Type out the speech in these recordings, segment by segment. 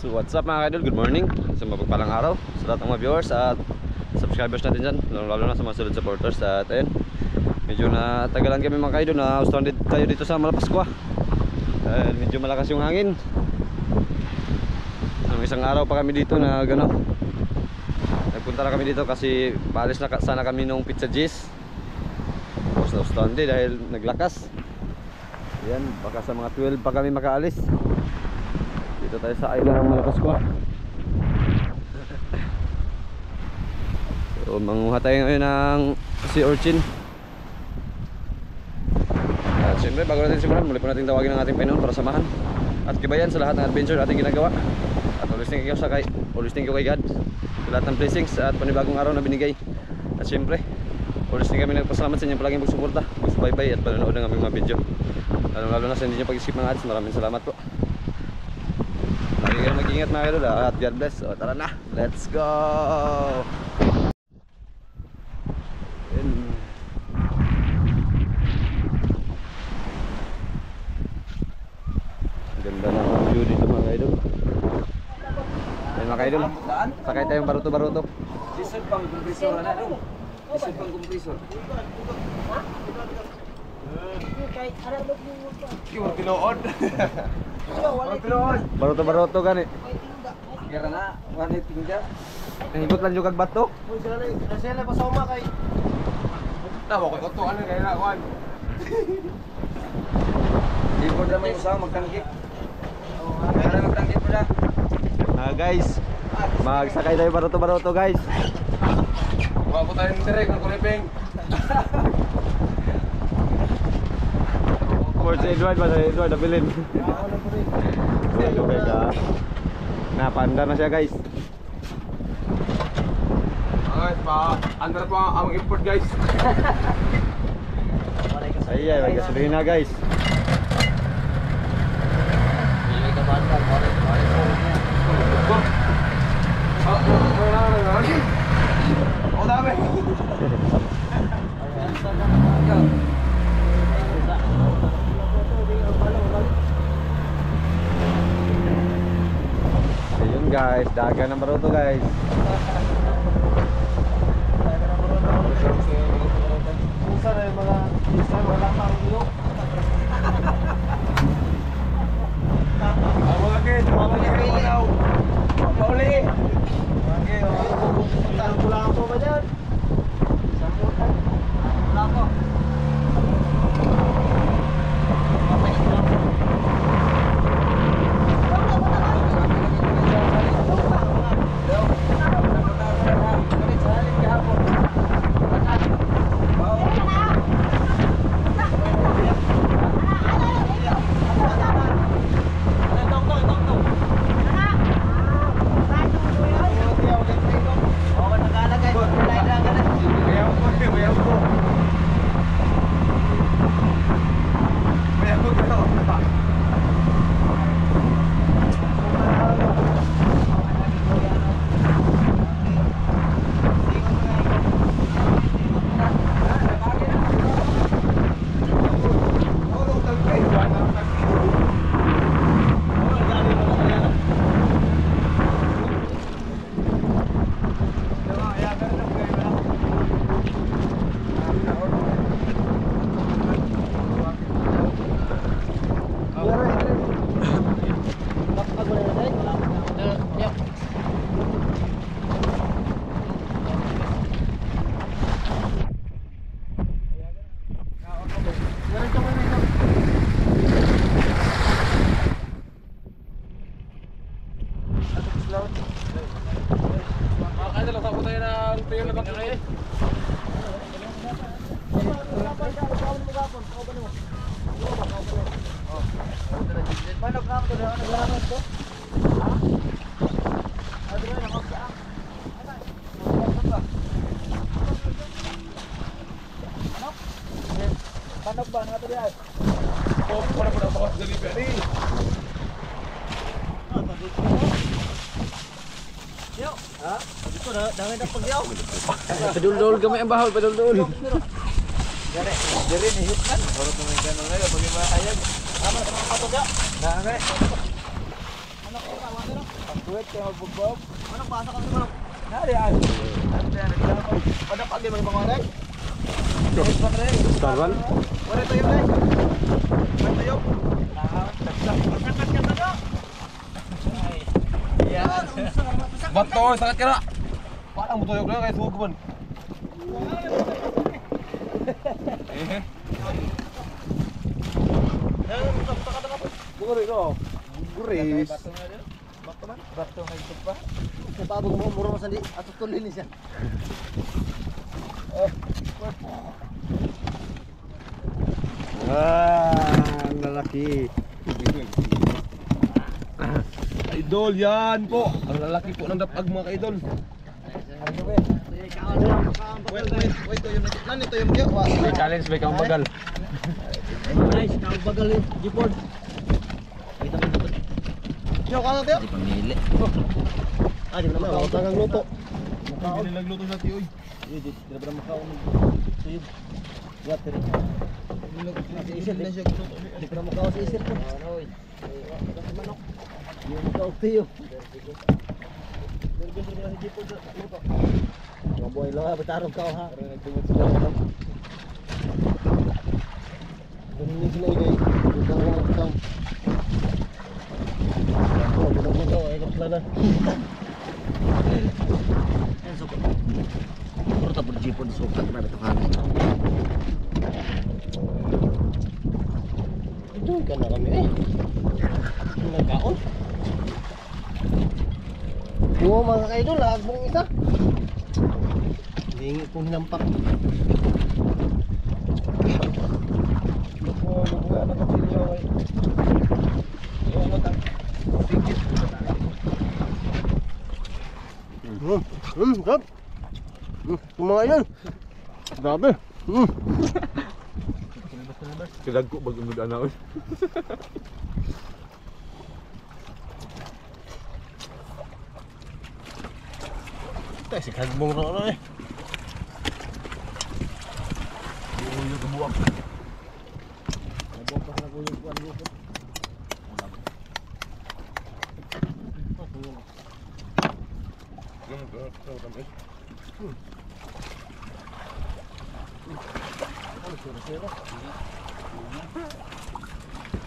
So what's up mga idol, good morning sa mapagpalang araw sa lahat ng mga viewers at subscribers natin dyan, lalo na sa mga solid supporters. At ayun, medyo natagalan kami mga idol na stranded tayo dito sa Malapaskwa dahil medyo malakas yung hangin. Isang araw pa kami dito na gano'n, nagpunta na kami dito kasi paalis na sana kami nung Pizza G's. Tapos na stranded dahil naglakas. Yan, baka sa mga 12 pa kami makaalis. Dito tayo sa island ng Malapaskwa. So manguha tayo ngayon ng sea urchin. At siyempre bago natin simulan, muli po natin tawagin ang ating Panginoon para samahan at kibayan sa lahat ng adventure ating ginagawa. At always thank you kay God sa lahat ng blessings at panibagong araw na binigay. At siyempre always din kami nagpasalamat sa inyong palaging pagsuporta, pagsubaybay at panonood ng aming mga video. Lalo na sa hindi nyo pag-skip mga ads, maraming salamat po. Lagi kayo mag-ingat mga idol at God bless. O tara na, let's go! Ganda na ang view dito mga idol. Ayun mga idol, sakay tayong baruto-baruto. Disod pang kompresor na dong. Disod pang kompresor. Yung tinuod. Baruto-baruto gani. Kira na, wala tingga. Nahigot lang yung kagbato. Sila pa sa uma kay. Tawo ko to ano kay na kwan. Ipon na may usang magtangkip. Kaya magtangkip pala. Guys, magsakay tayo baruto-baruto guys. Wa po tayo direk ng kuliping. For si Edward ba? Si Edward nabilin. Guys ha. Napanda na siya guys. Ay, pa under pa ang import guys. Ay may gasolina guys. May kabanda, pare po niya. Oh, dami. Ayun guys, dagat ng baruto guys. Pusa na yung mga isa wala pang iyo. Mga kid, daw. Pauli. Okay, puntahan ko lang po ba dyan? Samputan. Wala po. Panog ba na ito diyan? Oh, para po na bakas delivery. Yo, ha? Dito na, dami na pagyaw. Padul-dul kami ang bahol, padul-dul. Gare, dire ni Hukman. Oro to may ganun ngayon, bagi ba ayag. Tama sa mga patog ya. Dami. Ano ko Pagkuwit kayo magbugbog. Manok, basa ka naman. Nari ay. Padapag din mga pangarek. Sarwan. Wala tayo guys. Wala tayo. Bato, sakit kira. Parang butuyok na kayak suguban. Guri ko. Guris. Bato na ito pa. Sa tabog mo muro sandi ato tulin ni siya. Ang lalaki. Idol yan po. Ang lalaki po ng dapag mga kaidol. Wait, to yung nani to yung wa. Challenge may kang bagal. Nice, bagal yung Jipod. Yo ka na tayo. Pamili. Di ba naman tangang luto. Hindi nagluto sa tiyoy. Di ba na makaon tuyog. Wat tiri. Si Isel na siya gluto. Di ba na makaon si Isir ko. Oy. Manok. Di mo makaon tuyog. Mga buhay lang ha, batarong ka ha. Ganun din sila igay. Ito na lang kasam. Bulag mo daw, ay kapla na. Yan, sukat. Puro tapos Jipod, sukat na ito kami. Ito ka na kami eh. Nagkaon. Oo mga kaidol, lagbong isa. Hingi kong hinampak. Lubuya na kapilyo ay. Oo mo tang. Tingit. Kap. Mga yan. Grabe. Kilag ko bag umud ana oy. Tay si kagbong ro eh. Uyo kebuak. Kebuak pas uyo kuan uyo.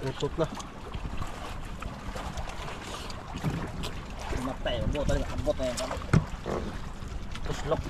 Usot na. Matay, buat tadi abot na yan. Puslok.